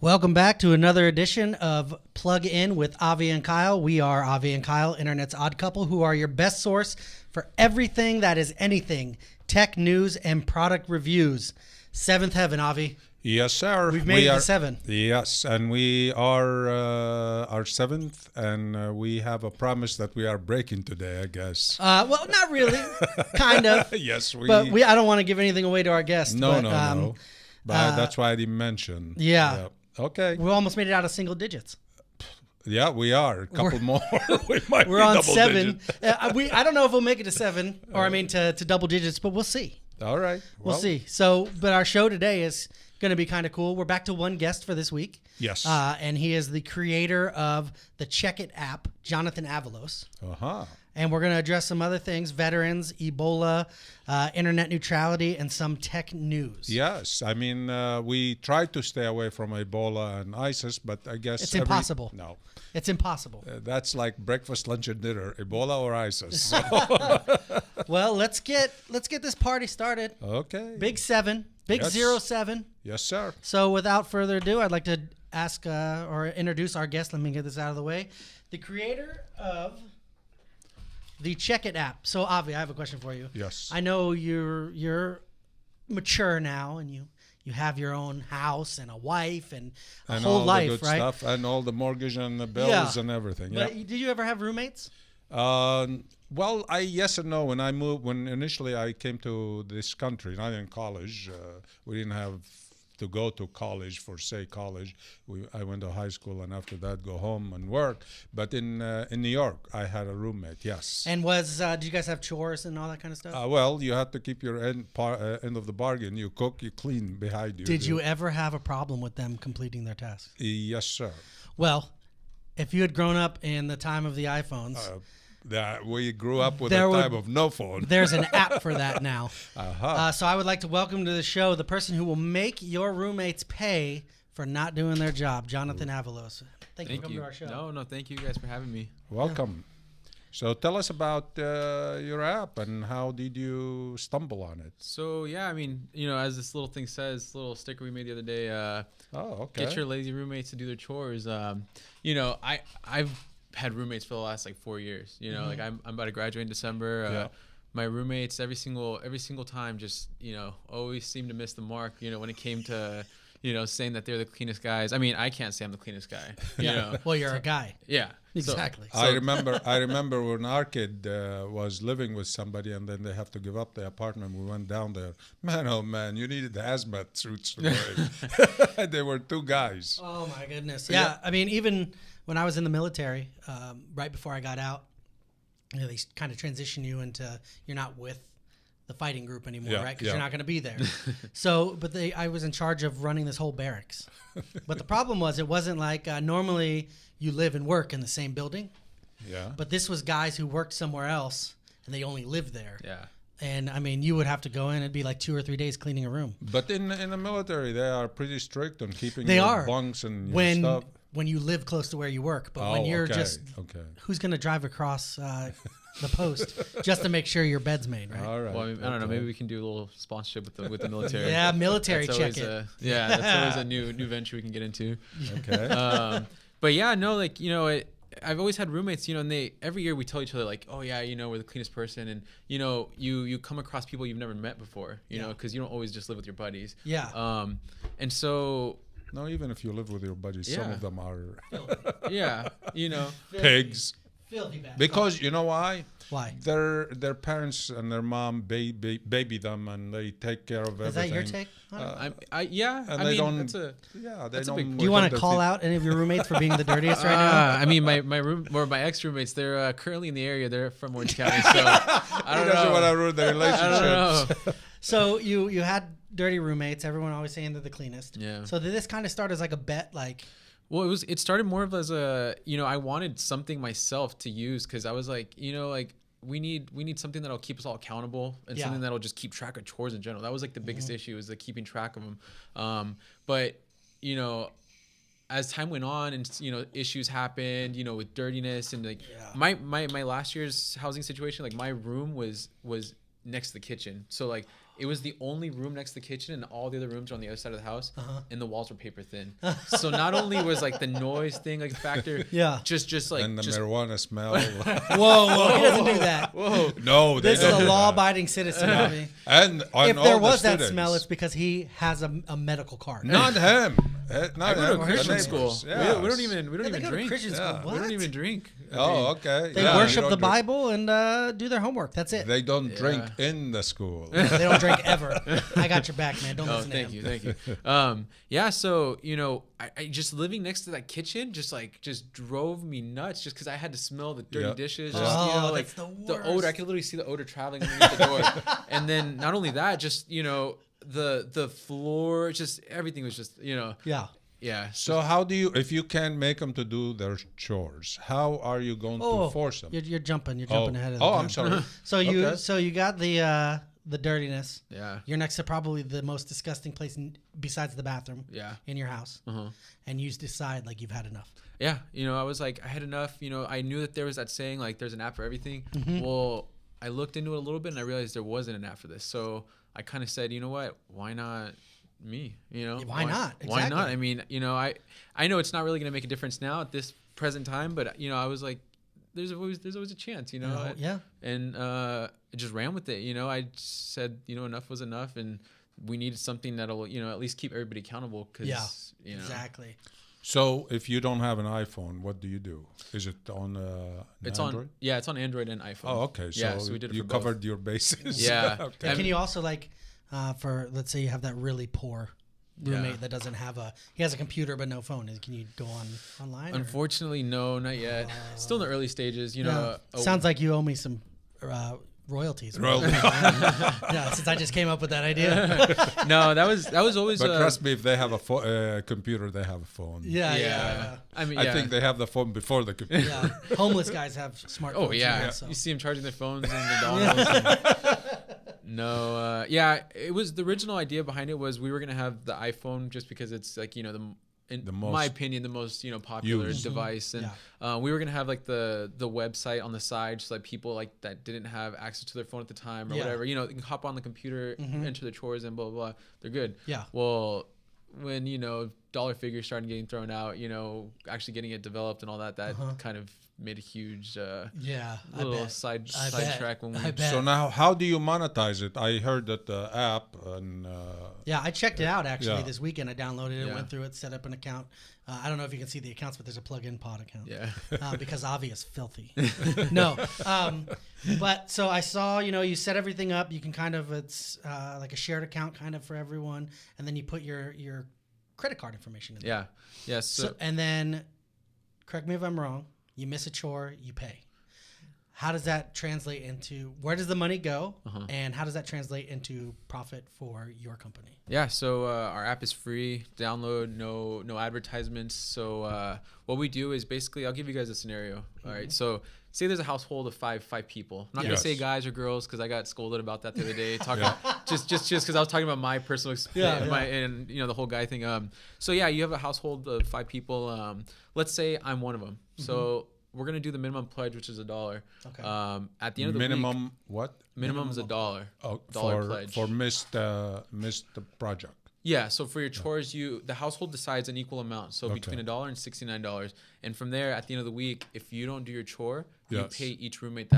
Welcome back to another edition of Plug In with Avi and Kyle. We are Avi and Kyle, Internet's odd couple, who are your best source for everything that is anything, tech news and product reviews. Seventh heaven, Avi. Yes, sir. We've made it to 7. Yes, and we are our 7th, and we have a promise that we are breaking today, I guess. Well, not really. Kind of. Yes, But I don't want to give anything away to our guests. No, but, no. But that's why I didn't mention. Yeah. Okay. We almost made it out of single digits. Yeah, we are. A couple more. We're on 7. I don't know if we'll make it to 7, or to double digits, but we'll see. All right. We'll see. So, but our show today is going to be kind of cool. We're back to one guest for this week. Yes. And he is the creator of the Check It app, Jonathan Avalos. Uh-huh. And we're going to address some other things, veterans, Ebola, internet neutrality, and some tech news. Yes. I mean, we tried to stay away from Ebola and ISIS, but I guess... It's impossible. No. It's impossible. That's like breakfast, lunch, and dinner, Ebola or ISIS. So. Well, let's get this party started. Okay. Big 7. Big Yes. 07. Yes, sir. So without further ado, I'd like to ask or introduce our guest. Let me get this out of the way. The creator of the Check It app. So, Avi, I have a question for you. Yes. I know you're mature now, and you have your own house and a wife and whole all life, the good right? stuff, and all the mortgage and the bills and everything. But did you ever have roommates? Well, yes and no. When initially I came to this country, not in college, we didn't have to go to college for college. I went to high school, and after that go home and work. But in New York, I had a roommate. Yes. And did you guys have chores and all that kind of stuff? Well, you had to keep your end of the bargain. You cook, you clean behind you. Did you ever have a problem with them completing their tasks? Yes, sir. Well, if you had grown up in the time of the iPhones. That we grew up with a time of no phone. There's an app for that now. Uh-huh. So I would like to welcome to the show the person who will make your roommates pay for not doing their job, Jonathan Avalos. Thank you for coming to our show. No, thank you guys for having me. Welcome. So tell us about your app and how did you stumble on it? So yeah, as this little thing says, little sticker we made the other day. Okay. Get your lazy roommates to do their chores. I've had roommates for the last 4 years. I'm about to graduate in December. My roommates every single time just always seem to miss the mark. When it came to saying that they're the cleanest guys. I mean, I can't say I'm the cleanest guy. Well, you're a guy. Yeah. Exactly. I remember when our kid was living with somebody, and then they have to give up the apartment. We went down there. Man, oh man, you needed the hazmat suits to wear. They were 2 guys. Oh my goodness. Yeah. I mean, even when I was in the military, right before I got out, they kind of transition you into you're not with the fighting group anymore, right? Because you're not going to be there. I was in charge of running this whole barracks. But the problem was it wasn't like normally you live and work in the same building. Yeah. But this was guys who worked somewhere else and they only lived there. Yeah. And I mean, you would have to go in. It'd be like 2 or 3 days cleaning a room. But in the military, they are pretty strict on keeping They your are. bunks and your stuff. When you live close to where you work, but when you're who's going to drive across the post just to make sure your bed's made, right? All right. Well, I don't know. Maybe we can do a little sponsorship with the military. Yeah, military that's check always it. That's always a new venture we can get into. Okay. But yeah, no, I've always had roommates, and every year we tell each other oh yeah, we're the cleanest person, and you come across people you've never met before, because you don't always just live with your buddies. Yeah. And so. No, even if you live with your buddies, some of them are yeah, pigs. Filthy bad. Because you know why? Why? Their parents and their mom baby them, and they take care of everything. Is that your take? Yeah. And I they mean, don't. that's a don't. big point. Do you want to call out any of your roommates for being the dirtiest right now? I mean, my ex roommates, they're currently in the area. They're from Orange County, so I don't know. Doesn't want to ruin the relationship. I don't know. So you had dirty roommates. Everyone always saying they're the cleanest. Yeah. So did this kind of start as like a bet, Well, it started more of as a, I wanted something myself to use because I was like, we need something that'll keep us all accountable and something that'll just keep track of chores in general. That was the biggest issue, is the keeping track of them. But as time went on and issues happened, with dirtiness and my last year's housing situation, my room was next to the kitchen. So It was the only room next to the kitchen, and all the other rooms are on the other side of the house, and the walls were paper thin. So not only was like the noise thing like a factor, just like and the marijuana smell. Whoa, he doesn't do that. Whoa, no, this is a law-abiding citizen, Bobby. And if there was that smell, it's because he has a medical card. Not him. Not I go to him. Christian school. Yes. We don't even drink. Christian school. We don't even drink. Oh, okay. They worship the Bible and do their homework. That's it. They don't drink in the school. They don't drink ever. I got your back, man. Don't listen to him. Thank you. Yeah. So I just living next to that kitchen just drove me nuts just because I had to smell the dirty dishes. Just, that's the worst. The odor. I could literally see the odor traveling underneath the door. And then not only that, just the floor, just everything was just Yeah. So how do you, if you can't make them to do their chores, how are you going to force them? You're jumping ahead of the I'm sorry. So you got the dirtiness. Yeah. You're next to probably the most disgusting place besides the bathroom. Yeah. In your house. And you decide like you've had enough. Yeah. I was like, I had enough. I knew that there was that saying like there's an app for everything. Well, I looked into it a little bit and I realized there wasn't an app for this. So I kind of said, you know what? Why not me? Why not? Exactly. Why not? I mean, I know it's not really going to make a difference now at this present time, but I was like, there's always a chance, Yeah. And I just ran with it. I said, enough was enough, and we needed something that'll, at least keep everybody accountable. Cause, exactly. So if you don't have an iPhone, what do you do? Is it on Android? It's on Android and iPhone. Oh, okay. So we did it you for covered your bases. Yeah. Okay. And can you also for let's say you have that really poor roommate that doesn't have he has a computer but no phone. Can you go online? Unfortunately, no, not yet. Still in the early stages. Sounds like you owe me some royalties. Yeah, since I just came up with that idea. No, that was always. But trust me, if they have a computer, they have a phone. Yeah. I mean, I think they have the phone before the computer. Yeah. Homeless guys have smartphones. Oh yeah, so. You see them charging their phones in McDonald's. No, it was the original idea behind it was we were gonna have the iPhone just because it's like my opinion the most popular device, and we were gonna have like the website on the side so like people like that didn't have access to their phone at the time or whatever, they can hop on the computer, enter the chores and blah blah blah, they're good. Well, when dollar figures started getting thrown out, actually getting it developed and all that kind of made a huge little side track when we. So now, how do you monetize it? I heard that the app and. I checked it out actually this weekend. I downloaded it, went through it, set up an account. I don't know if you can see the accounts, but there's a plug-in pod account. Yeah. Because Avi is filthy. No. But so I saw, you set everything up. You can it's like a shared account kind of for everyone, and then you put your credit card information in there. Yeah. Yes. So and then, correct me if I'm wrong. You miss a chore, you pay. How does that translate into, where does the money go? And how does that translate into profit for your company? Yeah, so our app is free, download, no advertisements. So what we do is basically, I'll give you guys a scenario. All right, so say there's a household of five people. I'm not gonna say guys or girls because I got scolded about that the other day. Just because I was talking about my personal experience and the whole guy thing. So yeah, you have a household of 5 people. Let's say I'm one of them. So we're gonna do the minimum pledge, which is $1. Okay. At the end of the minimum week, what? Minimum is $1. Oh, $1 pledge for missed project. Yeah, so for your chores, the household decides an equal amount, so between $1 and $69, and from there, at the end of the week, if you don't do your chore, you pay each roommate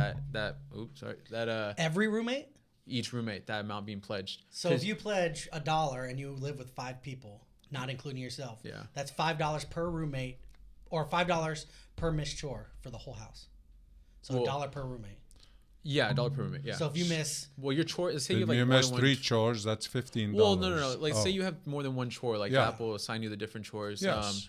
every roommate? Each roommate, that amount being pledged. So if you pledge $1 and you live with 5 people, not including yourself, that's $5 per roommate, or $5 per missed chore for the whole house. So $1 per roommate. Yeah, $1 per roommate. Yeah. So if you miss, your chore, say you miss 3 chores, that's $15. Well, no. Like say you have more than one chore, like Apple will assign you the different chores. Yes.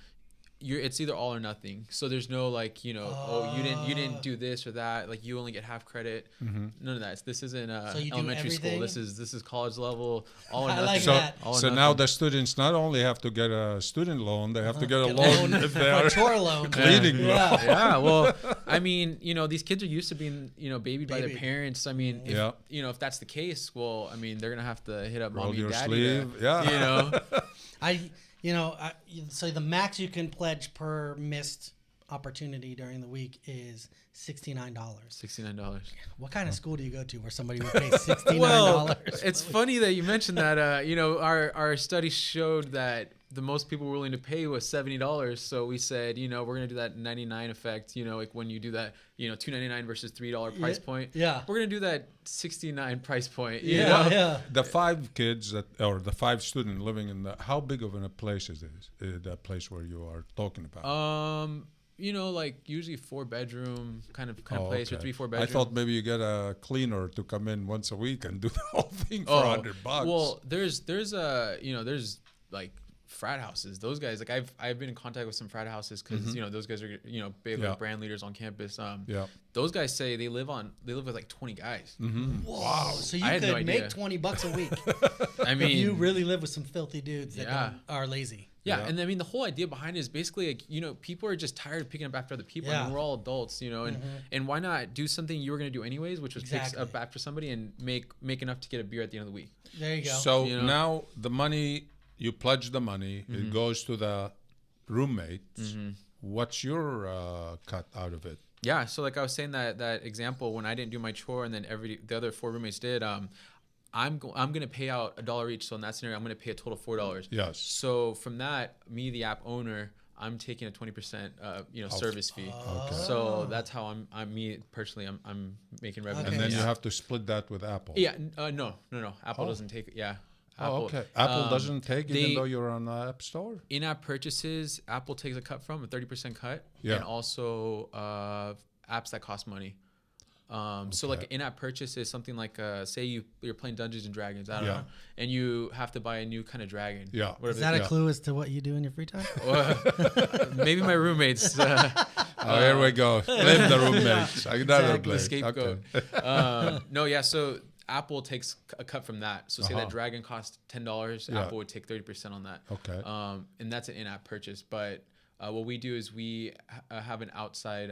It's either all or nothing. So there's no you didn't do this or that. Like you only get half credit. None of that. This isn't elementary school. This is college level. All or nothing. Like that. So now the students not only have to get a student loan, they have to get a loan if they are chore loan, cleaning. Yeah. Well, I mean, these kids are used to being babied by their parents. I mean, if that's the case, well, I mean, they're gonna have to hit up mommy and daddy. Sleeve. So the max you can pledge per missed opportunity during the week is $69. $69. What kind of school do you go to where somebody would pay $69? Well, it's funny that you mentioned that. You know, our study showed that the most people were willing to pay was $70. So we said, you know, we're gonna do that 99 effect. You know, like when you do that, you know, $2.99 versus $3 price point. Yeah, we're gonna do that 69 price point. Yeah. The 5 kids or the 5 students living in how big of a place is this? That place where you are talking about? You know, like usually 4-bedroom kind of place, or 3-4 bedroom. I thought maybe you get a cleaner to come in once a week and do the whole thing for $100. Well, there's you know, there's like frat houses. Those guys, like I've been in contact with some frat houses because you know those guys are, you know, big like brand leaders on campus. Those guys say they live with like 20 guys. Wow! So you could make $20 a week. I mean, if you really live with some filthy dudes that are lazy. Yeah, and I mean the whole idea behind it is basically like, you know, people are just tired of picking up after other people. I mean, we're all adults, you know, and why not do something you were gonna do anyways, which was pick up after somebody and make enough to get a beer at the end of the week. There you go. So now the money, you pledge the money, it goes to the roommates. What's your cut out of it? Yeah, so like I was saying that example when I didn't do my chore and then the other 4 roommates did. I'm gonna pay out $1 each. So in that scenario, I'm gonna pay a total of $4. Yes. So from that, me, the app owner, I'm taking a 20% you know, service fee. Okay. So that's how I'm me personally, I'm making revenue. And then you have to split that with Apple. Yeah. No. Apple doesn't take it. Yeah. Apple, okay. Apple doesn't take, even though you're on the App Store? In-app purchases, Apple takes a cut from, a 30% cut. Yeah. And also apps that cost money. So like an in-app purchase is something like, say you're playing Dungeons and Dragons, I don't know, and you have to buy a new kind of dragon. Yeah. Is that a clue as to what you do in your free time? Maybe my roommates. Here we go. Blame the roommates. Another blame. The scapegoat. Okay. No, yeah. So Apple takes a cut from that. So say that dragon costs $10, Apple would take 30% on that. Okay. And that's an in-app purchase. But what we do is we have an outside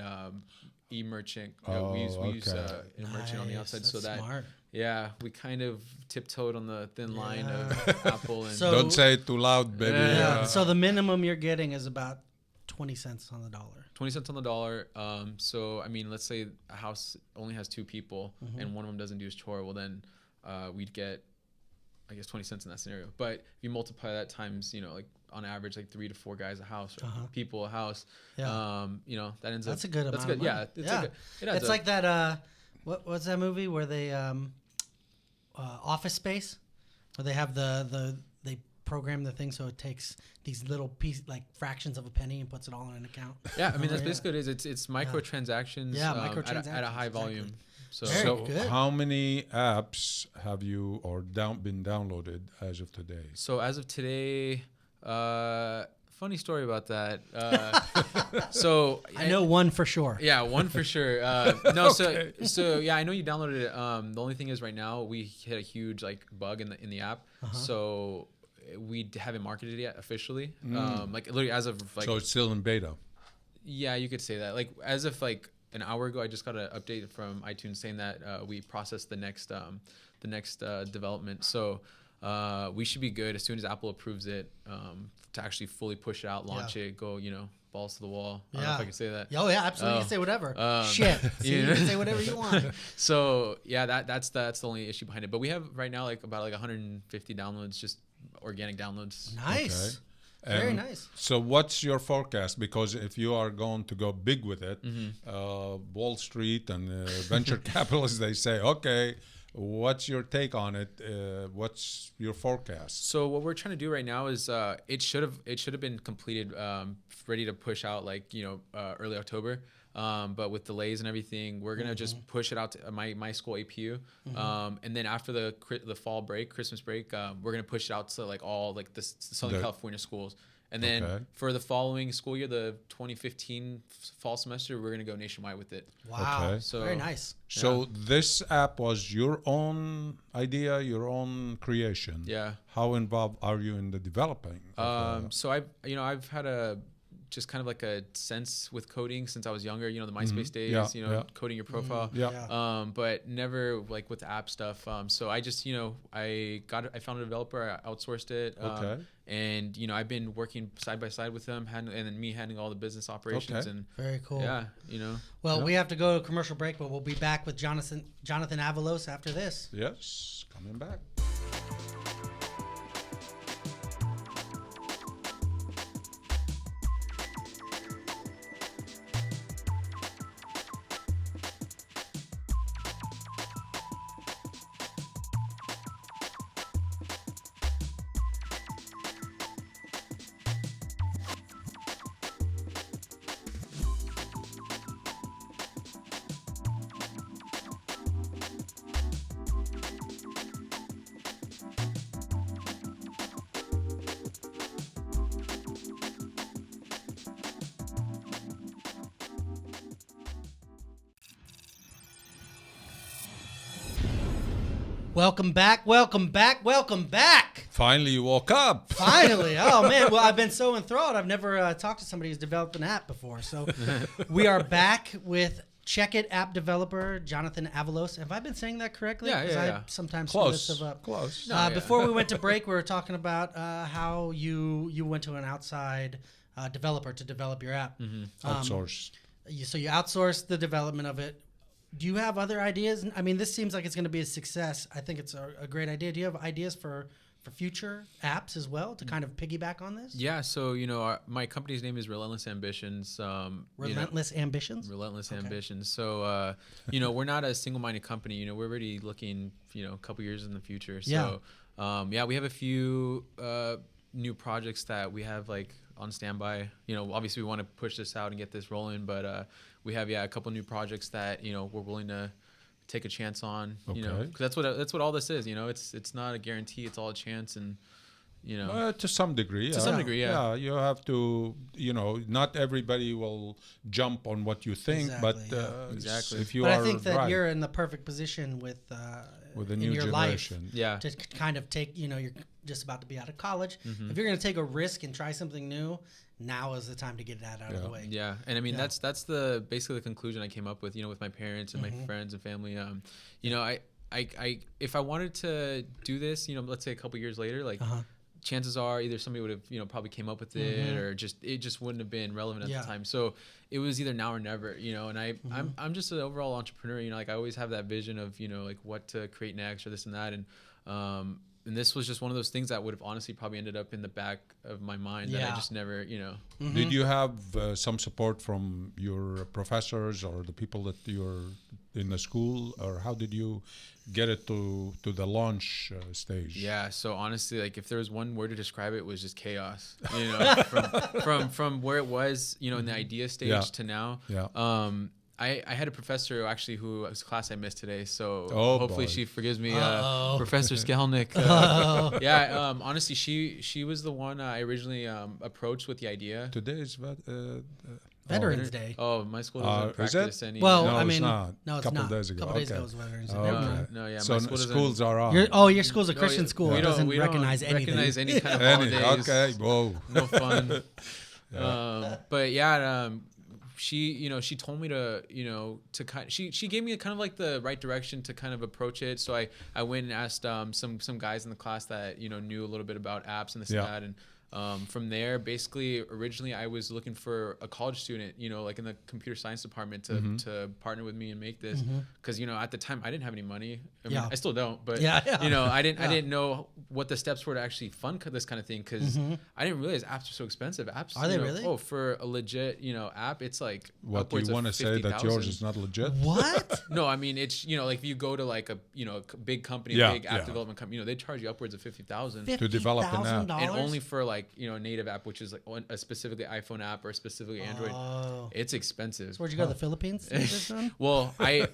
e-merchant. We use e-merchant on the outside. That's so that smart. Yeah, we kind of tiptoed on the thin line of Apple. And So- Don't say it too loud, baby. Yeah. So the minimum you're getting is about 20 cents on the dollar. 20 cents on the dollar. So, I mean, let's say a house only has 2 people and one of them doesn't do his chore. Well, then we'd get, I guess, 20 cents in that scenario. But if you multiply that times, you know, like on average, like 3 to 4 guys a house or people a house, you know, that ends up. That's a good amount. That's good. Of money. Yeah. It adds It's up. like that. What's that movie where they Office Space, where they have they program the thing so it takes these little like fractions of a penny and puts it all in an account. Yeah, I mean that's basically what it is. It's microtransactions. Microtransactions at a high volume. So, Very good. How many apps have you been downloaded as of today? So as of today, funny story about that. So I know one for sure. Yeah, one for sure. No, so yeah, I know you downloaded it. The only thing is right now we hit a huge like bug in the app. So we haven't marketed it yet officially. Like literally as of like. So it's still in beta. Yeah, you could say that. Like as of like an hour ago, I just got an update from iTunes saying that we processed the next development. So we should be good as soon as Apple approves it to actually fully push it out, launch it, go, you know, balls to the wall. I don't know if I can say that. Oh yeah, absolutely. You can say whatever. Shit. See, you can say whatever you want. So yeah, that's the only issue behind it. But we have right now like about like 150 downloads, just organic downloads. Nice. Okay. Very nice. So what's your forecast? Because if you are going to go big with it, Wall Street and venture capitalists, they say, okay, what's your take on it? What's your forecast? So what we're trying to do right now is it should have been completed, ready to push out like, you know, early October. But with delays and everything, we're gonna just push it out to my school APU, and then after the fall break, Christmas break, we're gonna push it out to like all like the Southern California schools, and then for the following school year, the 2015 fall semester, we're gonna go nationwide with it. Wow, Okay. so very nice. So this app was your own idea, your own creation. Yeah. How involved are you in the developing? So I've had a just kind of like a sense with coding since I was younger, the MySpace days, coding your profile, but never like with the app stuff. So I just, I found a developer, I outsourced it. And, I've been working side by side with them and then me handling all the business operations. And very cool. Yeah. Well, we have to go to a commercial break, but we'll be back with Jonathan Avalos after this. Yes, coming back. Welcome back, welcome back, welcome back. Finally, you woke up. Finally. Oh, man. Well, I've been so enthralled. I've never talked to somebody who's developed an app before. So we are back with Check It app developer, Jonathan Avalos. Have I been saying that correctly? Yeah. I sometimes Close. screw this stuff up. Close. Before we went to break, we were talking about how you went to an outside developer to develop your app. Outsourced. So you outsourced the development of it. Do you have other ideas? I mean, this seems like it's going to be a success. I think it's a great idea. Do you have ideas for future apps as well to kind of piggyback on this? Yeah. So, my company's name is Relentless Ambitions. Relentless Ambitions? Relentless Ambitions. So, we're not a single-minded company. We're already looking, a couple years in the future. So, we have a few new projects that we have like on standby. Obviously we want to push this out and get this rolling, but we have a couple new projects that we're willing to take a chance on. Because that's what all this is. It's not a guarantee. It's all a chance, and to some degree. To some degree, yeah. You have to. Not everybody will jump on what you think, exactly. If you but are I think that right. you're in the perfect position with the new generation. To kind of take, you're just about to be out of college. Mm-hmm. If you're going to take a risk and try something new, now is the time to get that out of the way. Yeah, and I mean that's basically the conclusion I came up with. With my parents and my friends and family. I if I wanted to do this, let's say a couple years later, like. Chances are either somebody would have probably came up with it or it just wouldn't have been relevant at the time. So it was either now or never, and I'm just an overall entrepreneur, like I always have that vision of like what to create next or this and that, and this was just one of those things that would have honestly probably ended up in the back of my mind that I just never Did you have some support from your professors or the people that you're in the school, or how did you get it to the launch stage? Yeah, so honestly, like if there was one word to describe it, was just chaos. From where it was, in the idea stage to now. I had a professor actually whose class I missed today, so hopefully she forgives me, Professor Skelnick. Honestly, she was the one I originally approached with the idea. Today is Veterans Day. Oh, my school doesn't practice any. Well, no, I mean, it's not. No, it's couple not. Days ago. A couple days ago was Veterans Day. No, so my school schools are on. Your school's a Christian school. It doesn't recognize anything. Recognize any kind of holidays. Okay, whoa. No fun. But she told me to she gave me kind of like the right direction to kind of approach it. So I went and asked some guys in the class that knew a little bit about apps and this and that, and from there, basically, originally I was looking for a college student, like in the computer science department to partner with me and make this. Because, at the time I didn't have any money. I mean, I still don't, but I didn't know what the steps were to actually fund this kind of thing. Because I didn't realize apps are so expensive. Apps, are they really? Oh, for a legit, app, it's like what, you want to say that yours is not legit? What? No, I mean, it's, like if you go to like a big company, big app development company, they charge you upwards of $50,000 to develop an app. And only for like, a native app, which is like a specifically iPhone app or specifically Android. It's expensive. So where'd you go to the Philippines? Well, I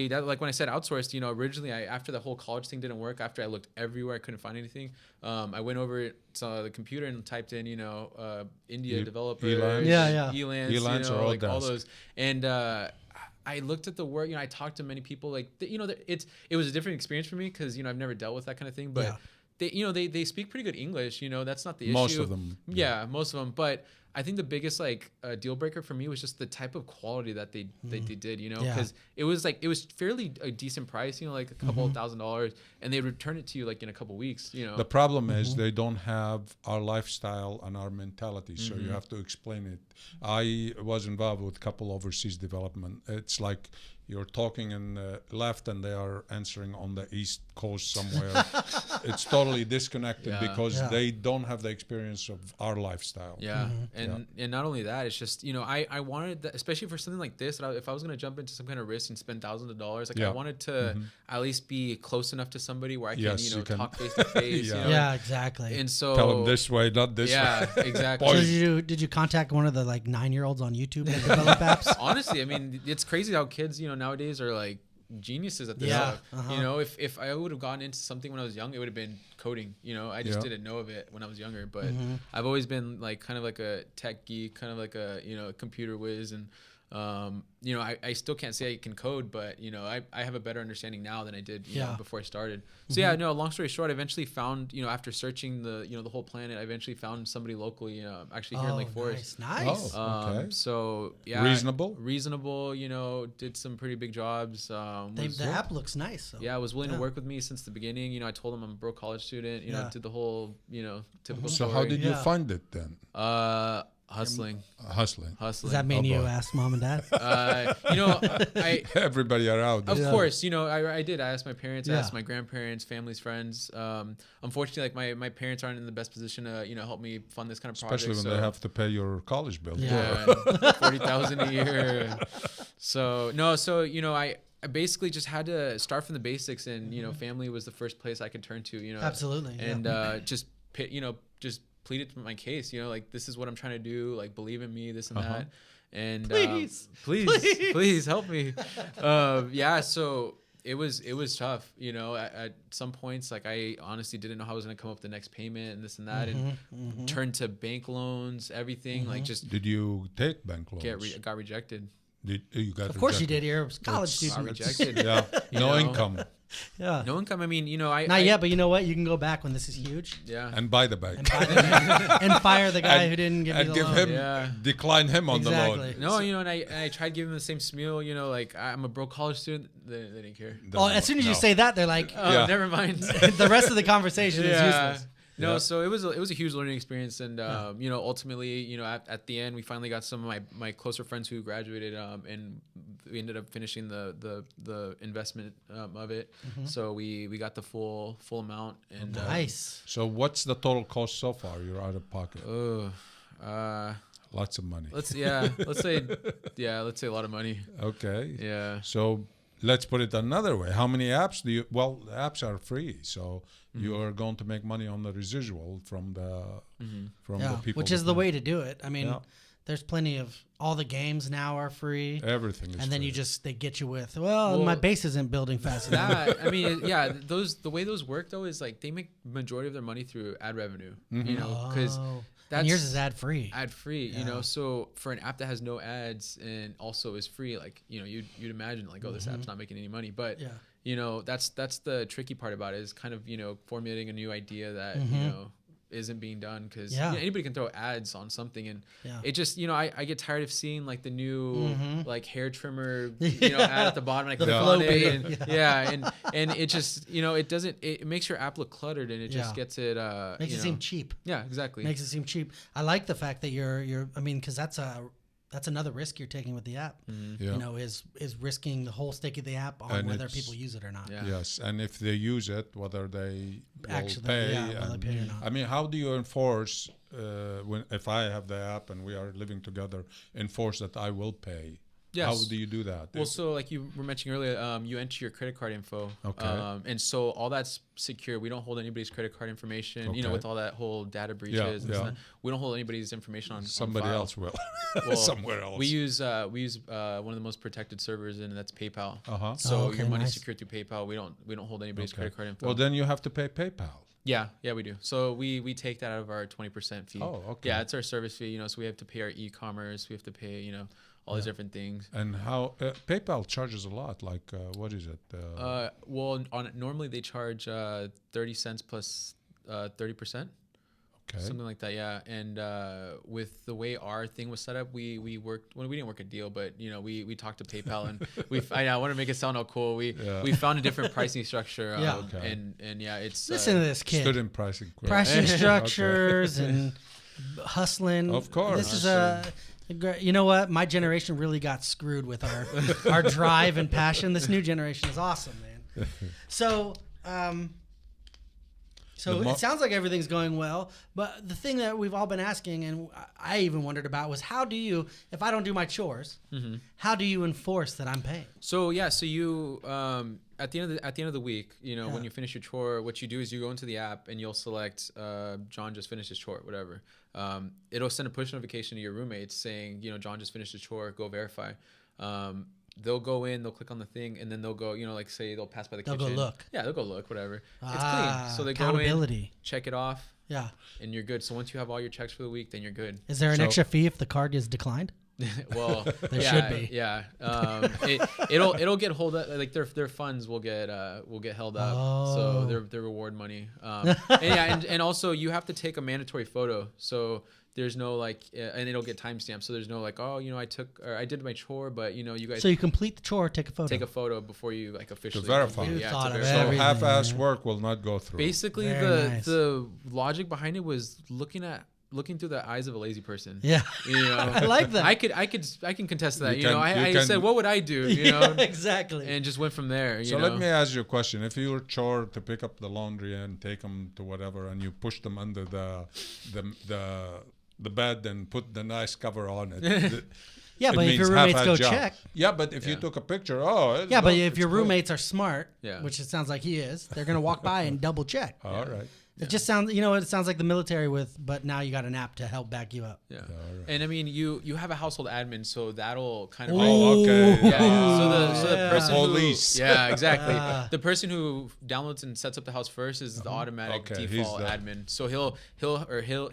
like when I said outsourced, originally after the whole college thing didn't work, after I looked everywhere, I couldn't find anything. I went over to the computer and typed in, India developer, ELANs, like all those. And I looked at the work, I talked to many people, like, it was a different experience for me because, I've never dealt with that kind of thing, but they speak pretty good English, that's not the issue. Most of them. Yeah, most of them. But I think the biggest like deal breaker for me was just the type of quality that they did, you know, because it was fairly a decent price, you know, like a couple $1,000, and they'd return it to you like in a couple weeks, you know. The problem is they don't have our lifestyle and our mentality, so you have to explain it. I was involved with a couple overseas development. It's like you're talking in the left and they are answering on the east coast somewhere. It's totally disconnected because they don't have the experience of our lifestyle. And not only that, it's just, you know, I wanted that, especially for something like this, that if I was going to jump into some kind of risk and spend thousands of dollars, like I wanted to at least be close enough to somebody where I can, you know, talk face to face. You know? Exactly. And so tell them this way, not this way. Yeah, exactly. So did you contact one of the like 9-year-olds on YouTube that develop apps? Honestly, I mean, it's crazy how kids, you know, nowadays are like geniuses at this stuff. You know, if I would have gone into something when I was young, it would have been coding. You know, I just didn't know of it when I was younger. But I've always been like kind of like a tech geek, kind of like a, you know, a computer whiz, and you know, I still can't say I can code, but you know, I have a better understanding now than I did you know, before I started. So yeah, no, long story short, I eventually found, you know, after searching the, you know, the whole planet, I eventually found somebody locally, you know, actually here in Lake Forest. Nice. Okay. So yeah, reasonable, you know, did some pretty big jobs. The app looks nice. So. Yeah, was willing to work with me since the beginning. You know, I told him I'm a broke college student, you know, did the whole, you know, typical So story. how did you find it then? Hustling. Does that mean you asked mom and dad? You know, everybody around. Of course, you know, I did. I asked my parents, I asked my grandparents, family's friends. Unfortunately, like my parents aren't in the best position to, you know, help me fund this kind of project. Especially when they have to pay your college bill. Yeah, $40,000 a year. So no, so you know, I basically just had to start from the basics, and you know, family was the first place I could turn to. You know, absolutely, and just pleaded my case, you know, like this is what I'm trying to do, like believe in me, this and that, and please help me. So it was tough, you know, at some points, like I honestly didn't know how I was going to come up with the next payment and this and that, and turned to bank loans, everything, like just. Did you take bank loans? Got rejected. Of course you did. You're a college student. Got rejected. No income. Yeah. No income. I mean, you know, not yet, but you know what? You can go back when this is huge. Yeah. And buy the bike. And fire the guy who didn't give you the loan. Him, decline him on the loan. No, you know, and I tried giving him the same spiel, you know, like I'm a broke college student. They didn't care. As soon as you say that, they're like, oh, never mind. The rest of the conversation is useless. No, so it was a huge learning experience, and you know, ultimately, you know, at the end, we finally got some of my closer friends who graduated, and we ended up finishing the investment of it. So we got the full amount, and nice. So what's the total cost so far? You're out of pocket. Lots of money. Let's say a lot of money. Okay. Yeah. So let's put it another way. How many apps do you? Well, the apps are free, so you are going to make money on the residual from the the people. Which is the way to do it. I mean, there's plenty of all the games now are free. Everything is free. And then they get you with, well, my base isn't building fast enough. I mean, yeah, the way those work though is like they make majority of their money through ad revenue. You know, because and yours is ad free. You know, so for an app that has no ads and also is free, like, you know, you'd imagine like, oh, this app's not making any money, but you know, that's the tricky part about it, is kind of, you know, formulating a new idea that you know isn't being done, because you know, anybody can throw ads on something, and it just, you know, I get tired of seeing like the new like hair trimmer, you know, ad at the bottom, like click on it, and it just, you know, it makes your app look cluttered, and it just gets it makes it seem cheap. Yeah, exactly. Makes it seem cheap. I like the fact that you're I mean, because that's another risk you're taking with the app. You know, is risking the whole stake of the app on whether people use it or not. Yes, and if they use it, whether they actually pay. Will they pay or not. I mean, how do you enforce if I have the app and we are living together, enforce that I will pay? Yes. How do you do that? Well, so like you were mentioning earlier, you enter your credit card info. Okay. And so all that's secure. We don't hold anybody's credit card information, you know, with all that whole data breaches. And stuff. We don't hold anybody's information on somebody on file. else will. Well, somewhere else. We use one of the most protected servers, and that's PayPal. So your money's secured through PayPal. We don't hold anybody's credit card info. Well, then you have to pay PayPal. Yeah, we do. So we take that out of our 20% fee. Oh, okay. Yeah, it's our service fee, you know, so we have to pay our e-commerce, we have to pay, you know, all these different things. And how PayPal charges a lot, like what is it? Well, normally they charge 30 cents plus 30%. something like that. Yeah, and with the way our thing was set up, we worked. Well, we didn't work a deal, but we talked to PayPal, and I want to make it sound all cool. We found a different pricing structure. And yeah, it's listen to this kid. Student pricing. Pricing structures and hustling. Of course. This is you know what? My generation really got screwed with our drive and passion. This new generation is awesome, man. So, it sounds like everything's going well. But the thing that we've all been asking, and I even wondered about, was how do you, if I don't do my chores, how do you enforce that I'm paying? So you at the end of the week, when you finish your chore, what you do is you go into the app and you'll select John just finished his chore, whatever. It'll send a push notification to your roommates saying, John just finished his chore, go verify. They'll go in, they'll click on the thing, and then they'll go, like say they'll pass by the kitchen. They'll go look. Yeah, they'll go look, whatever. It's clean. So they go in, check it off. Yeah. And you're good. So once you have all your checks for the week, then you're good. Is there an extra fee if the card is declined? Well, there should be. Yeah. It'll get hold up, like their funds will get held up. Oh. So their reward money. And also you have to take a mandatory photo. So there's no and it'll get timestamped. So there's no I did my chore, but you guys. So you complete the chore, take a photo. Take a photo before you officially to verify. So half-ass work will not go through. Basically, the logic behind it was looking through the eyes of a lazy person. Yeah. I like that. I can contest that. I said, what would I do? Exactly. And just went from there. So let me ask you a question. If you were chore to pick up the laundry and take them to whatever, and you push them under the bed and put the nice cover on it. Yeah, but if your roommates go check. Yeah, but if you took a picture, but if your roommates are smart, which it sounds like he is, they're going to walk by and double check. All right. It just sounds, it sounds like the military but now you got an app to help back you up. Yeah. Right. And I mean, you have a household admin, so that'll kind of. okay. Yeah. So the person police. Yeah, exactly. The person who downloads and sets up the house first is the automatic default admin. So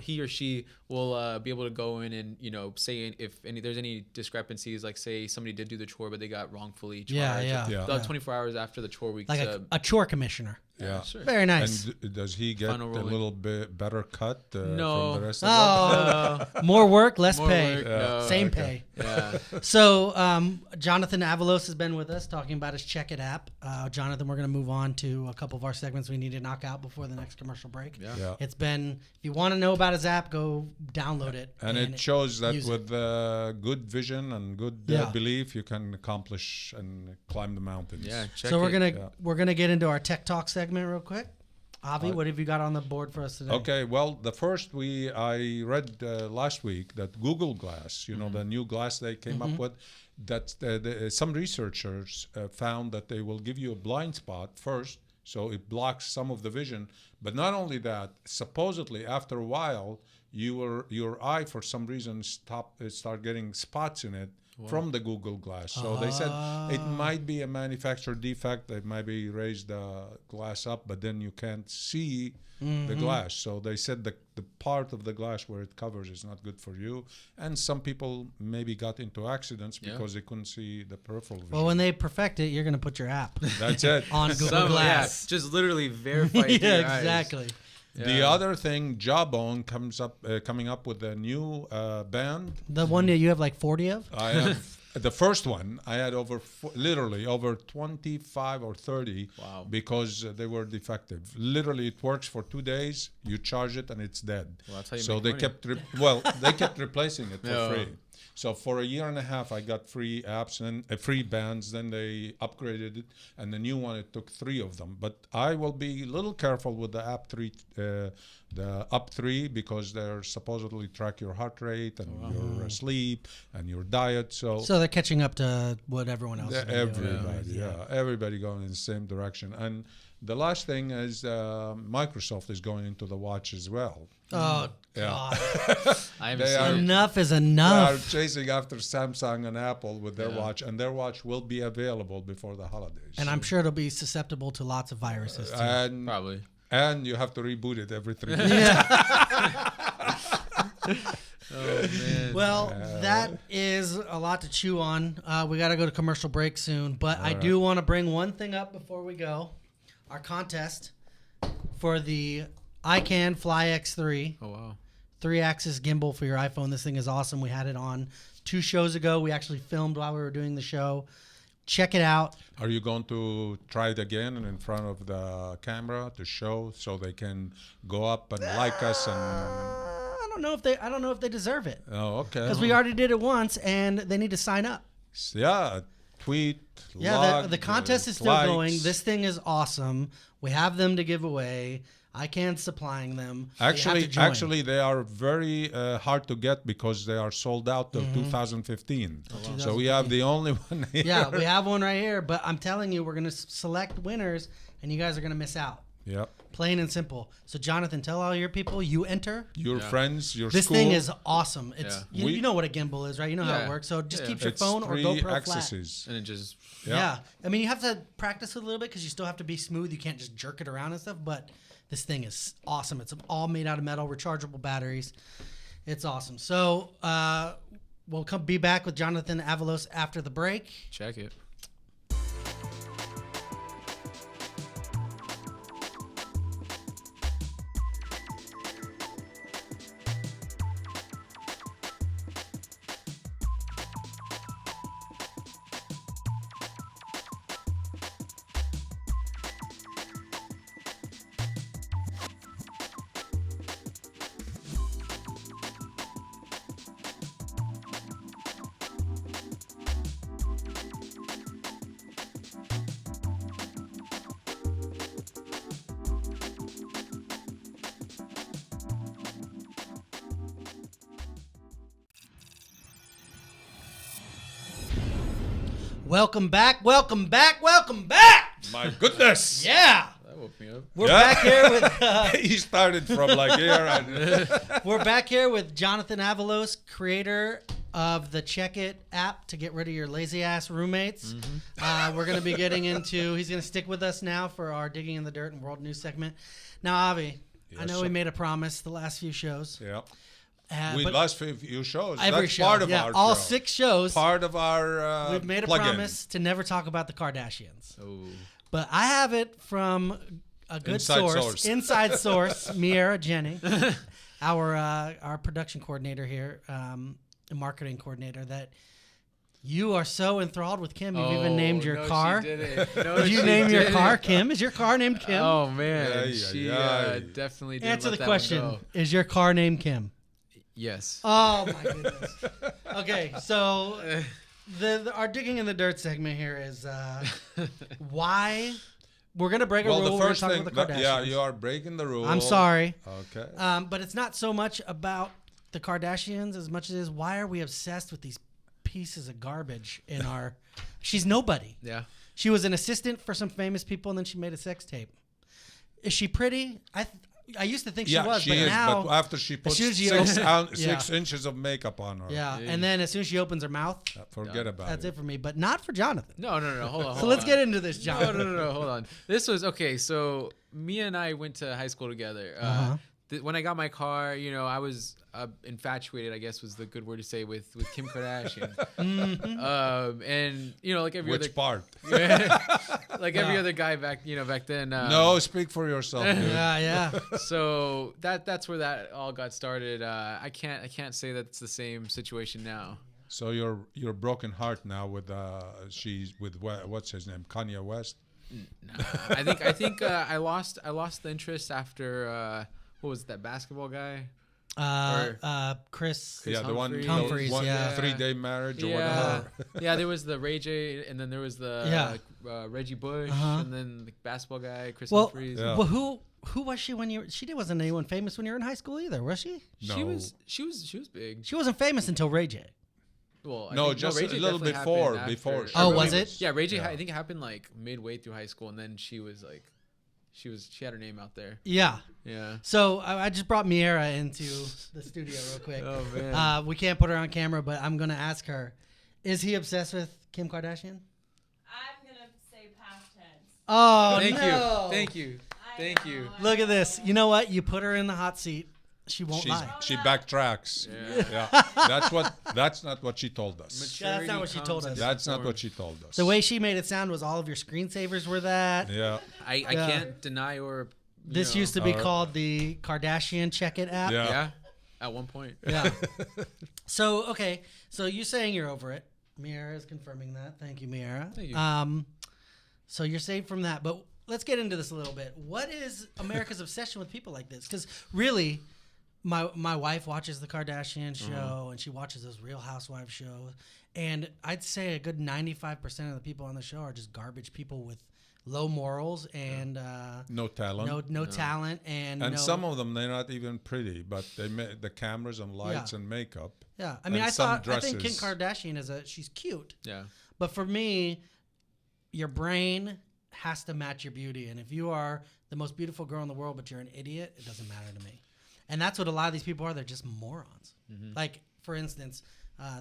he or she will be able to go in and say if there's any discrepancies, like say somebody did do the chore but they got wrongfully charged. They'll have 24 hours after the chore week. Like a chore commissioner. Yeah, sure. Very nice. And does he get a little bit better cut no. from the rest of them? More work, less pay. Work, no. Same pay. Yeah. So Jonathan Avalos has been with us talking about his Check It app. Jonathan, we're going to move on to a couple of our segments we need to knock out before the next commercial break. Yeah. It's been, if you want to know about his app, go download it. And it shows that with good vision and good belief, you can accomplish and climb the mountains. Yeah. So we're gonna get into our tech talk segment real quick. Avi, what have you got on the board for us today? Okay, well, the first I read last week that Google Glass, the new glass they came up with, that some researchers found that they will give you a blind spot first, so it blocks some of the vision. But not only that, supposedly after a while, your eye for some reason start getting spots in it. Wow. From the Google Glass. So they said it might be a manufacturer defect. They maybe raised the glass up, but then you can't see the glass. So they said the part of the glass where it covers is not good for you. And some people maybe got into accidents because they couldn't see the peripheral vision. Well, when they perfect it, you're going to put your app. That's it. On Google Glass. Yeah, just literally verify it. Yeah, exactly. Yeah. The other thing, Jawbone coming up with a new band. The one that you have like 40 of? I have the first one. I had literally over 25 or 30 because they were defective. Literally, it works for 2 days. You charge it and it's dead. Well, that's how you so make they money. They kept replacing it for free. So for a year and a half, I got free apps and free bands. Then they upgraded it, and the new one, it took 3 of them. But I will be a little careful with the the Up3 because they're supposedly track your heart rate and your sleep and your diet. So they're catching up to what everyone else is doing. Everybody, everybody going in the same direction. And the last thing is Microsoft is going into the watch as well. Oh, God. Enough is enough. They are chasing after Samsung and Apple with their watch, and their watch will be available before the holidays. And I'm sure it'll be susceptible to lots of viruses, too. Probably. And you have to reboot it every 3 days. Oh, man. Well, that is a lot to chew on. We got to go to commercial break soon, but I do want to bring one thing up before we go. Our contest for the iCan Fly X3. Oh wow. 3-axis gimbal for your iPhone. This thing is awesome. We had it on 2 shows ago. We actually filmed while we were doing the show. Check it out. Are you going to try it again and in front of the camera to show so they can go up and like us? And I don't know if they deserve it. oh, okay. Because we already did it once, and they need to sign up. Yeah, tweet. Yeah, log, the contest is still likes. going. This thing is awesome. We have them to give away. iCan's supplying them. Actually, they are very hard to get because they are sold out till 2015. So we have the only one here. Yeah, we have one right here. But I'm telling you, we're going to select winners, and you guys are going to miss out. Yep. Plain and simple. So, Jonathan, tell all your people you enter. Your friends, your This school. thing is awesome. It's Yeah. you know what a gimbal is, right? You know how it works. So just keep your phone or GoPro axes. And it just flat. Yeah. I mean, you have to practice a little bit because you still have to be smooth. You can't just jerk it around and stuff. But this thing is awesome. It's all made out of metal, rechargeable batteries. It's awesome. So we'll be back with Jonathan Avalos after the break. check it. Welcome back. Welcome back. Welcome back. My goodness. Yeah. That woke me up. We're back here with He started from like here. And we're back here with Jonathan Avalos, creator of the Check It app to get rid of your lazy ass roommates. We're going to be getting into. He's going to stick with us now for our Digging in the Dirt and World News segment. Now, Avi, I know we made a promise the last few shows. yeah. We last few shows. every That's show, part of our all show. 6 shows. Part of our We've made a plug-in. promise to never talk about the Kardashians. Oh. But I have it from a good Inside source. inside source, Miera Jenny, our production coordinator here, and marketing coordinator, that you are so enthralled with Kim. You've even named your car. She didn't. No, Did you she name your didn't. car Kim? Is your car named Kim? Oh man, Ay, she ay, ay. definitely didn't Answer let the that one question. go. Is your car named Kim? Yes. Oh my goodness. Okay, so our Digging in the Dirt segment here is why we're gonna break a rule. The We're gonna first talk thing, about the Kardashians. yeah, you are breaking the rule. I'm sorry. Okay. But it's not so much about the Kardashians as much as it is why are we obsessed with these pieces of garbage in our. She's nobody. Yeah. She was an assistant for some famous people, and then she made a sex tape. Is she pretty? I used to think she was, she but is. now But after she puts soon as you 6 open- six inches of makeup on her, yeah, Jeez. and then as soon as she opens her mouth, forget about that's it. it for me. But not for Jonathan. No. Hold on. So let's get into this, No, Jonathan. no. Hold on. This was okay. So Mia and I went to high school together. When I got my car, I was infatuated, I guess was the good word to say, with Kim Kardashian. And like every Which other part? like every other guy back then. No, speak for yourself, dude. Yeah. So that's where that all got started. I can't say that it's the same situation now. So your broken heart now with she's with what's his name, Kanye West. Nah, I think I lost the interest after what was that basketball guy? Chris. Yeah, the one Humphries, 3-day marriage or Yeah, whatever. yeah. There was the Ray J, and then there was the Reggie Bush, and then the basketball guy Chris Humphries. Yeah. Well, who was she when she wasn't anyone famous when you were in high school either, was she? No. She was big. She wasn't famous until Ray J. Well, No, just Ray a J little definitely before. happened Before. after. Oh, was it? Yeah, Ray J. Yeah. I think it happened like midway through high school, and then she was like, she had her name out there. Yeah. Yeah. So I just brought Miera into the studio real quick. Oh man. We can't put her on camera, but I'm gonna ask her: is he obsessed with Kim Kardashian? I'm gonna say past tense. Oh, Thank you. Thank you. Look at this. You know what? You put her in the hot seat. She won't lie. She backtracks. Yeah. Yeah. That's not what she told us. Yeah, that's not what she told us. That's not what she told us. The way she made it sound was all of your screensavers were that. Yeah. I can't deny or This used to be called the Kardashian Check It app. Yeah. At one point. Yeah. So, okay. So you're saying you're over it. Miara is confirming that. Thank you, Miara. Thank you. So you're saved from that. But let's get into this a little bit. What is America's obsession with people like this? Because really, my wife watches the Kardashian show, and she watches those Real Housewives shows. And I'd say a good 95% of the people on the show are just garbage people with low morals and no talent. No talent. And some of them, they're not even pretty, but they the cameras and lights and makeup. Yeah. I mean, I think Kim Kardashian she's cute. Yeah. But for me, your brain has to match your beauty. And if you are the most beautiful girl in the world, but you're an idiot, it doesn't matter to me. And that's what a lot of these people are. They're just morons. Mm-hmm. Like, for instance,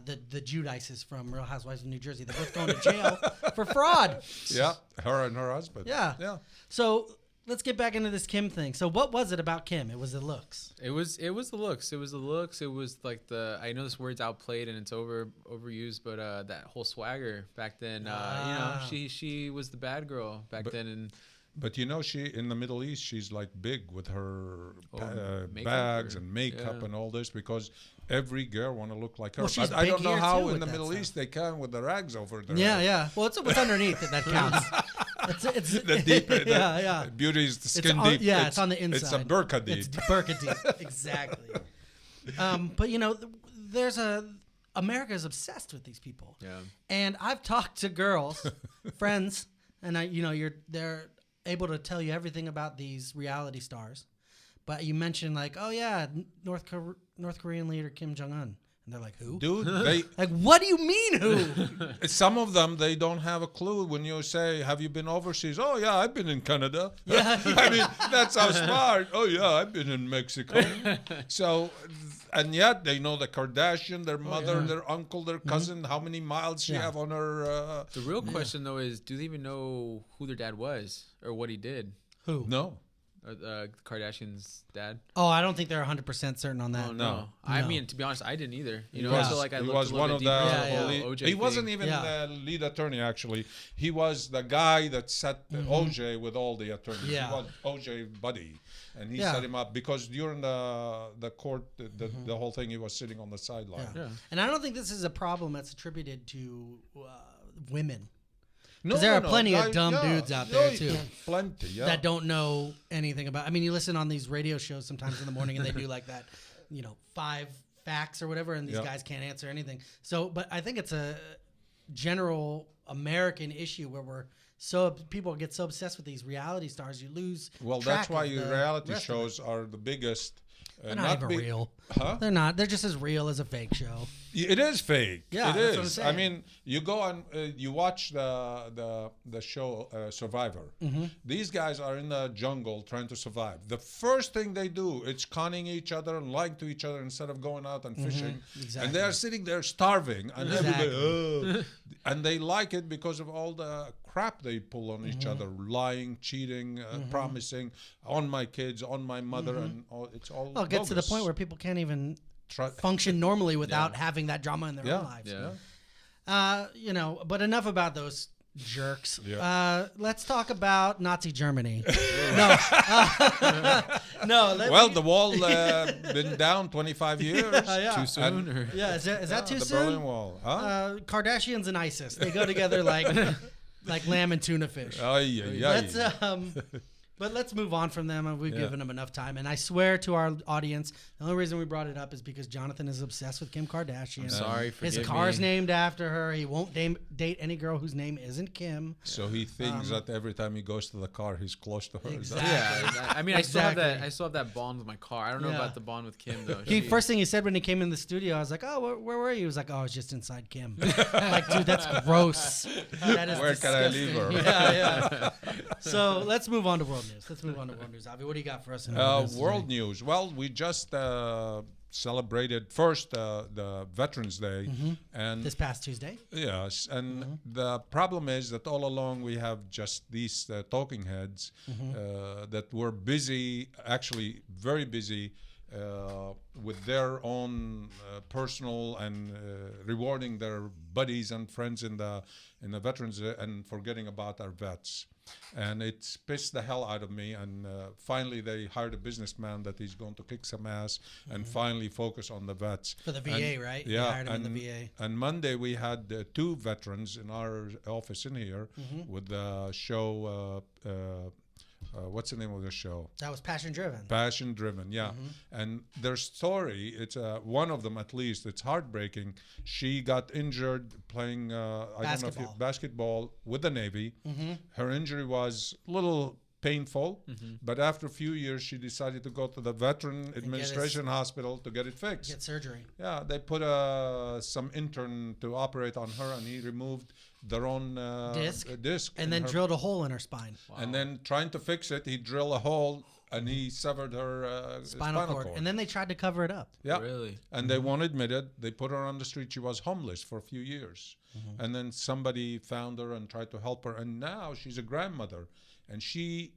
the Judices from Real Housewives of New Jersey. They're both going to jail for fraud. Yeah, her and her husband. Yeah. So let's get back into this Kim thing. So what was it about Kim? It was the looks. It was the looks. It was the looks. It was like I know this word's outplayed and it's overused, but that whole swagger back then. She was the bad girl back then, and. But she in the Middle East, she's like big with her bags and makeup and all this because every girl want to look like her. Well, she's I don't know how in the that Middle stuff. East they can with the rags over there. Yeah. Well, it's what's underneath that counts. It's the deep. Beauty is the skin deep. It's on the inside. It's a burqa deep. It's burqa deep. Exactly. But there's America is obsessed with these people. Yeah. And I've talked to girls, friends, and they're able to tell you everything about these reality stars, but you mentioned like, oh yeah, North Korean leader Kim Jong-un, and they're like, who? Dude, they like, what do you mean who? Some of them they don't have a clue when you say, have you been overseas? Oh yeah, I've been in Canada. Yeah. I mean, that's how smart. Oh yeah, I've been in Mexico. So, and yet they know the Kardashian, their mother, their uncle, their cousin, how many miles she have on her. The real question though is, do they even know who their dad was or what he did? Who? No. Kardashian's dad. Oh, I don't think they're 100% certain on that. Oh, no. I mean, to be honest, I didn't either. He was one of the OJ he wasn't even the lead attorney, actually. He was the guy that set OJ with all the attorneys. Yeah. He was OJ buddy. And he set him up because during the court, the whole thing, he was sitting on the sideline. Yeah. And I don't think this is a problem that's attributed to women. No, Because there are plenty of dumb dudes out there, too. Plenty, that don't know anything about. I mean, you listen on these radio shows sometimes in the morning, and they do like that, 5 facts or whatever, and these guys can't answer anything. So, but I think it's a general American issue where people get so obsessed with these reality stars, you lose. Well, that's why reality shows are the biggest. They're not even real. Huh? They're not. They're just as real as a fake show. It is fake. Yeah, it that's is. what I'm saying. I mean, you go on, you watch the show Survivor. Mm-hmm. These guys are in the jungle trying to survive. The first thing they do, it's conning each other and lying to each other instead of going out and fishing. Exactly. And they are sitting there starving, and everybody, and they like it because of all the crap they pull on each other, lying, cheating, promising on my kids, on my mother, and it's all. Well, it gets to the point where people can't even function normally without having that drama in their own lives. Yeah. But enough about those jerks. Yeah. Let's talk about Nazi Germany. The wall been down 25 years. Too soon? Or? Yeah, is that too the soon? Berlin Wall. Huh? Kardashians and ISIS. They go together like lamb and tuna fish. But let's move on from them. We've given them enough time. And I swear to our audience, the only reason we brought it up is because Jonathan is obsessed with Kim Kardashian. I'm sorry, his car's named after her. He won't date any girl whose name isn't Kim. So he thinks that every time he goes to the car, he's close to her. Exactly. Yeah, I mean, I still have that bond with my car. I don't know about the bond with Kim though. First thing he said when he came in the studio, I was like, "Oh, where were you?" He was like, "Oh, I was just inside Kim." Like, dude, that's gross. That is Where disgusting. can I leave her? Yeah. So let's move on to world news. Avi, what do you got for us in world news? Well, we just celebrated first the Veterans Day, and this past Tuesday. Yes, and the problem is that all along we have just these talking heads that were busy, actually very busy, with their own personal and rewarding their buddies and friends in the veterans and forgetting about our vets. And it's pissed the hell out of me. And finally, they hired a businessman that he's going to kick some ass and finally focus on the vets. For the VA, right? Yeah, They hired him in the VA. And Monday we had 2 veterans in our office in here with the show. What's the name of the show? That was Passion Driven. Passion Driven, yeah. And their story, it's one of them at least, it's heartbreaking. She got injured playing basketball with the Navy. Her injury was a little painful, but after a few years, she decided to go to the Veteran Administration Hospital to get it fixed. Get surgery. Yeah, they put some intern to operate on her, and he removed their own disc and then drilled a hole in her spine. Wow. And then trying to fix it, he drilled a hole and he severed her spinal cord. And then they tried to cover it up. Yeah, Really? and they won't admit it. They put her on the street. She was homeless for a few years, and then somebody found her and tried to help her. And now she's a grandmother, and she's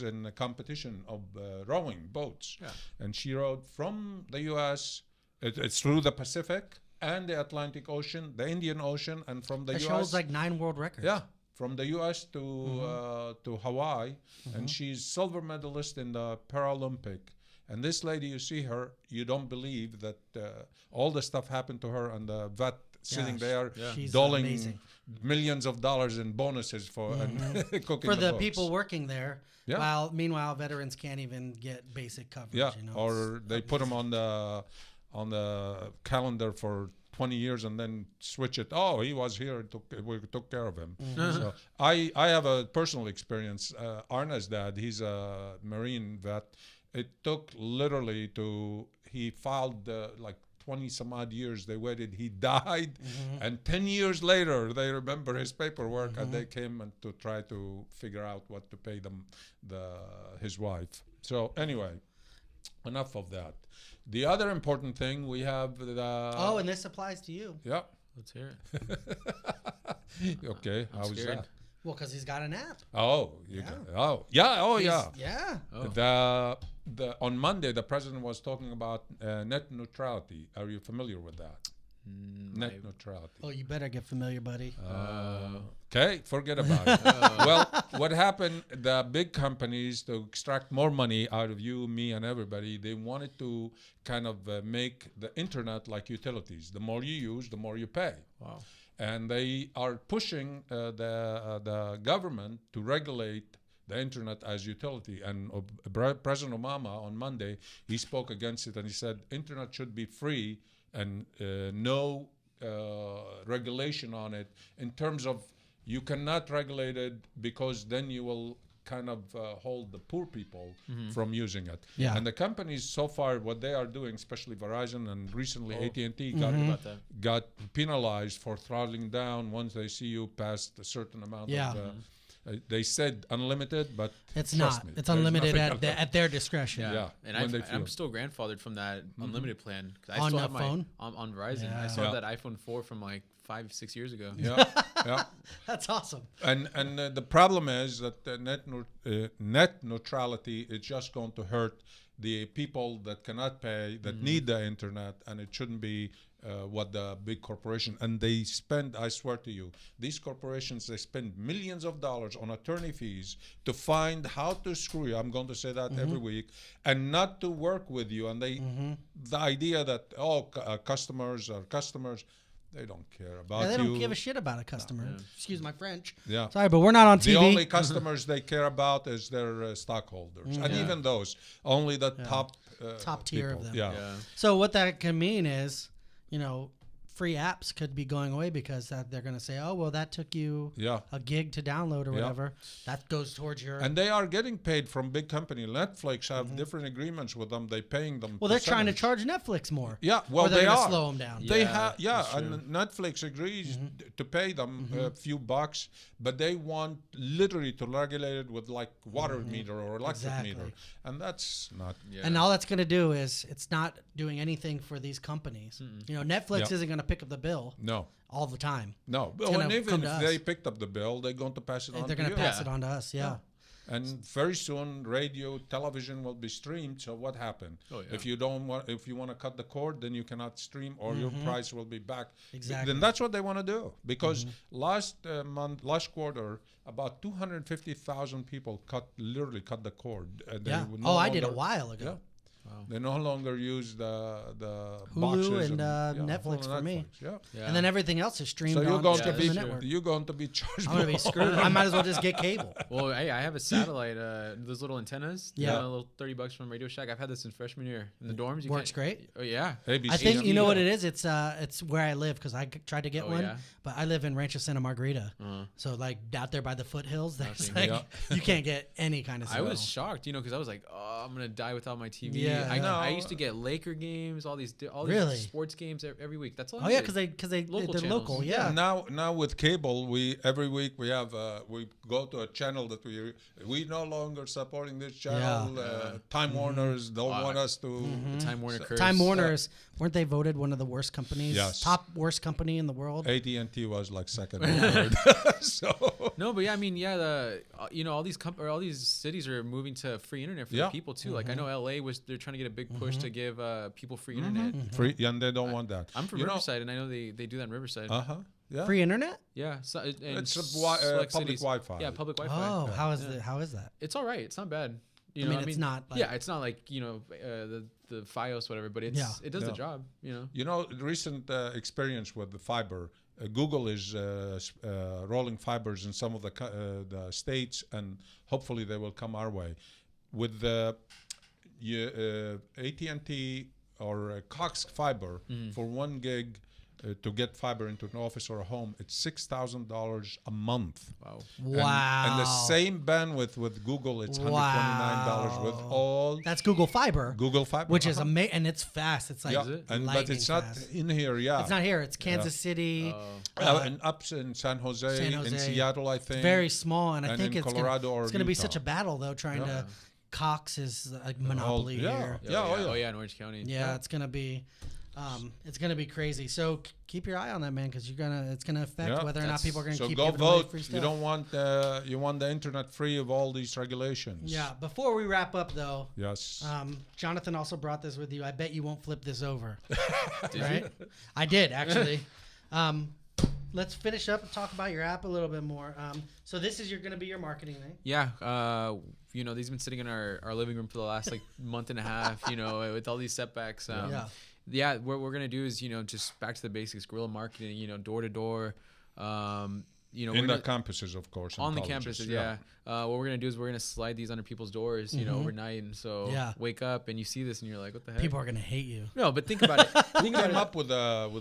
in a competition of rowing boats, and she rowed from the U.S. It's through the Pacific and the Atlantic Ocean, the Indian Ocean, and from the U.S. She holds like 9 world records. Yeah, from the U.S. to Hawaii, and she's silver medalist in the Paralympic. And this lady, you see her, you don't believe that all the stuff happened to her, and the vet sitting there doling amazing. millions of dollars in bonuses for and cooking for the books. people working there. Yeah. While meanwhile, veterans can't even get basic coverage. Yeah, You know, or they put them on the calendar for 20 years and then switch it. Oh, he was here. We took care of him. So I have a personal experience. Arna's dad, he's a Marine vet. It took literally he filed like 20 some odd years. They waited. He died. And 10 years later, they remember his paperwork and they came and to try to figure out what to pay them, his wife. So anyway, enough of that. The other important thing we have and this applies to you. Yeah. Let's hear it. Okay. I'm How's scared. that? Well, because he's got an app. Oh, Yeah. On Monday, the president was talking about net neutrality. Are you familiar with that? Net neutrality. Oh, you better get familiar, buddy. Okay, forget about it. Well, what happened, the big companies, to extract more money out of you, me, and everybody, they wanted to kind of make the internet like utilities. The more you use, the more you pay. Wow. And they are pushing the government to regulate the internet as utility. And President Obama on Monday, he spoke against it and he said internet should be free and no regulation on it, in terms of you cannot regulate it because then you will kind of hold the poor people from using it. Yeah. And the companies so far, what they are doing, especially Verizon and recently AT&T got penalized for throttling down once they see you past a certain amount of they said unlimited, but it's trust not. me, It's there's unlimited nothing at their discretion. Yeah. And when they I'm feel. still grandfathered from that unlimited plan. 'Cause I On still the have my phone? on Verizon. Yeah. I still Yeah. have that iPhone 4 from like 5-6 years ago. Yeah. That's awesome. And the problem is that net neutrality is just going to hurt the people that cannot pay, that need the internet, and it shouldn't be what the big corporation. And they spend, I swear to you, these corporations, they spend millions of dollars on attorney fees to find how to screw you. I'm going to say that every week, and not to work with you. And they, the idea that customers are customers. They don't care about you. They don't give a shit about a customer. Excuse my French. Yeah. Sorry, but we're not on TV. The only customers they care about is their stockholders, and even those, only the top tier people. of them. Yeah. So what that can mean is, free apps could be going away because they're going to say, oh, well, that took you a gig to download or whatever. That goes towards your... And they are getting paid from big company. Netflix have different agreements with them. They're paying them. Well, they're trying to charge Netflix more. Yeah, well, or they're they gonna are. slow them down. They Yeah, have, and Netflix agrees to pay them a few bucks, but they want literally to regulate it with like water meter or electric meter, and that's not. Yeah. And all that's going to do is it's not doing anything for these companies. Netflix isn't going to pick up the bill all the time. No, gonna and even come to if us. they picked up the bill, they're going to pass it on They're to going you. to pass it on to us. Yeah. And very soon, radio, television will be streamed. So what happened? Oh, yeah. If you want to cut the cord, then you cannot stream, or your price will be back. Exactly. Then that's what they want to do. Because last quarter, about 250,000 people literally cut the cord. And Yeah. they no I did a longer- while ago. Yeah. Wow. They no longer use the Hulu boxes and, Netflix Hulu for me. Netflix, Yeah. Yeah. And then everything else is streamed So you're on going Yeah, to be the network. you're going to be charged. I'm gonna be more. screwed. I might as well just get cable. Well, I have a satellite, those little antennas. Yeah. A little $30 from Radio Shack. I've had this since freshman year in the dorms. You Works can't- great. Oh yeah. ABC. I think you know Yeah. what it is. It's where I live because tried to get Oh, one, yeah? but I live in Rancho Santa Margarita. Uh-huh. So like out there by the foothills, there's Nothing. like you can't get any kind of I signal. was shocked, because I was like, oh, I'm gonna die without my TV. Yeah, I, yeah. I used to get Laker games, all these Really? sports games every week. That's all. Oh I yeah, needed. because they're Local local. channels. Yeah. Now with cable, we every week we have we go to a channel that we no longer supporting this channel. Time Warners don't want us to. The Time Warner curse. Time Warner's weren't they voted one of the worst companies? Yes. Top worst company in the world. AT&T was like second or third. So No, but yeah, I mean, yeah, all these cities are moving to free internet for Yeah. the people too. Like I know LA they're trying to get a big push to give people free internet. free, and they don't want that. I'm from You know- Riverside, and I know they do that in Riverside. Yeah. Free internet? Yeah, so, and It's a select public cities. Wi-Fi. Yeah, public Wi-Fi. Oh, how is that? It's all right. It's not bad. I mean, it's not like- yeah, it's not like the FiOS whatever, but it does the Yeah. job. You know, the recent experience with the fiber, Google is rolling fibers in some of the states, and hopefully they will come our way. With the AT&T or Cox fiber for 1 gig to get fiber into an office or a home, it's $6,000 a month. Wow. Wow. And the same bandwidth with Google, it's $129 with all That's Google Fiber. Google fiber, Which is amazing, and it's fast. It's like yeah, Is it? and but lightning it's not fast. in here. Yeah, It's not here. It's Kansas City. and up in San Jose, San Jose. in Seattle, I think. Very small, and I And think in it's Colorado or gonna be Utah. such a battle though, trying to Cox is like monopoly yeah. here. Yeah, oh, yeah. Oh yeah, in Orange County. Yeah, it's gonna be crazy. So keep your eye on that, man, because it's gonna affect Yeah. whether or not people are gonna So keep go giving away vote. free You stuff. don't want you want the internet free of all these regulations. Yeah. Before we wrap up, though, Yes. Jonathan also brought this with you. I bet you won't flip this over. Did Right? I did actually. Let's finish up and talk about your app a little bit more. So this is going to be your marketing thing. Yeah, these have been sitting in our living room for the last like month and a half. With all these setbacks. Yeah, what we're gonna do is just back to the basics, guerrilla marketing. Door to door. In the campuses, of course. On the colleges. campuses, yeah. What we're gonna do is we're gonna slide these under people's doors, overnight, and so wake up and you see this and you're like, what the heck? People are going to hate you. No, but think about it. Who came up with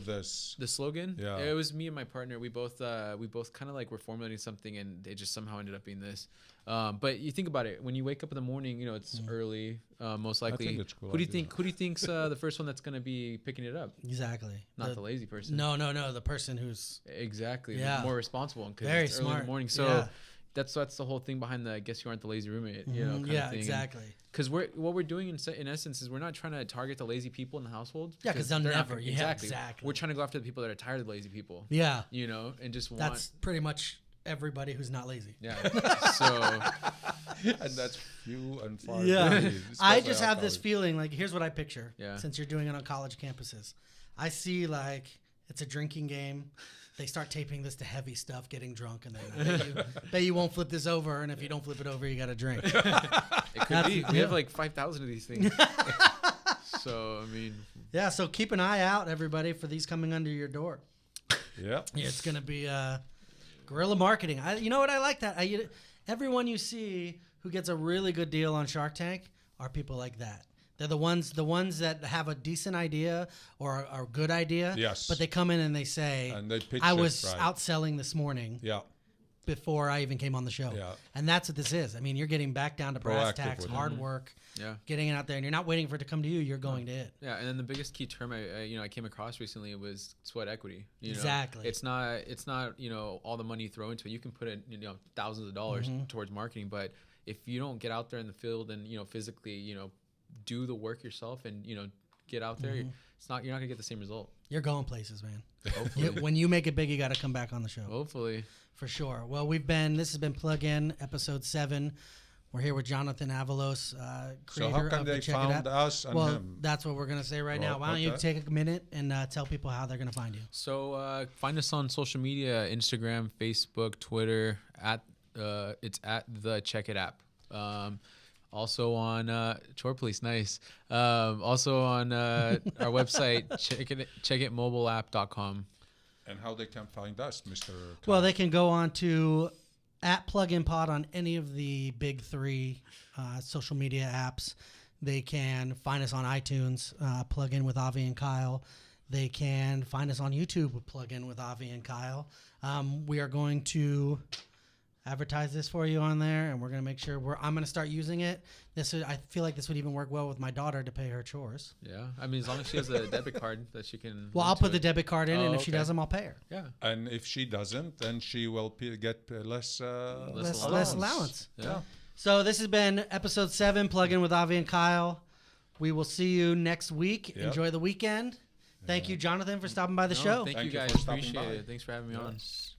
this? The slogan? Yeah. It was me and my partner. We both kind of like were formulating something, and it just somehow ended up being this. But you think about it, when you wake up in the morning, it's early, most likely. I think it's cool. Who do you think's the first one that's gonna be picking it up? Exactly. Not the lazy person. No. The person who's Exactly. Yeah. More responsible because Very it's early in smart. the morning. So Yeah. that's the whole thing behind the I guess you aren't the lazy roommate, kind yeah, of thing. exactly. Because what we're doing in essence is we're not trying to target the lazy people in the household. Yeah, 'cause they'll they're not- never- yeah, exactly. We're trying to go after the people that are tired of lazy people. Yeah. And just want. That's pretty much everybody who's not lazy. Yeah. So And that's few and far. Yeah. between, I especially just our have this college. feeling like here's what I picture. Yeah. Since you're doing it on college campuses, I see like it's a drinking game. They start taping this to heavy stuff, getting drunk, and then bet you won't flip this over. And if you don't flip it over, you got to drink. it could be. We yeah. have like 5,000 of these things. So I mean, Yeah. So keep an eye out, everybody, for these coming under your door. Yeah. Yeah, it's gonna be guerrilla marketing. You know what? I like that. Everyone you see who gets a really good deal on Shark Tank are people like that. They're the ones that have a decent idea or a good idea. Yes. But they come in and they say, And they pitch "I it, was right. outselling this morning Yeah. before I even came on the show." Yeah. And that's what this is. I mean, you're getting back down to brass Proactive tacks, with it. hard work, yeah. getting it out there, and you're not waiting for it to come to you. You're going to it. Yeah, and then the biggest key term I came across recently was sweat equity. Exactly. It's not all the money you throw into it. You can put in thousands of dollars towards marketing, but if you don't get out there in the field and physically do the work yourself and get out there, you're not gonna get the same result. You're going places, man. Hopefully. When you make it big, you got to come back on the show. Hopefully. For sure. Well, this has been Plug In, episode 7. We're here with Jonathan Avalos, So creator how can of they the Check It find App. us and Well, him? that's what we're going to say right now. Oh, Why don't you okay. take a minute and tell people how they're going to find you? So find us on social media: Instagram, Facebook, Twitter. It's at the Check It App. Also on Chore Police, nice. Also on our website, checkitmobileapp.com. And how they can find us, Mr. Well, they can go on to @PluginPod on any of the big 3 social media apps. They can find us on iTunes, Plug In with Avi and Kyle. They can find us on YouTube, Plug In with Avi and Kyle. We are going to advertise this for you on there, and we're going to make sure I'm going to start using it. I feel like this would even work well with my daughter to pay her chores. Yeah, I mean, as long as she has a debit card that she can. Well, I'll put the debit card in, and if she okay. does them, I'll pay her. Yeah. And if she doesn't, then she will get less Less allowance. Yeah. So this has been episode 7, Plug In with Avi and Kyle. We will see you next week. Yep. Enjoy the weekend. Thank you, Jonathan, for stopping by the show. Thank you Thank you guys. for stopping Appreciate by. it. Thanks for having me on. Yes.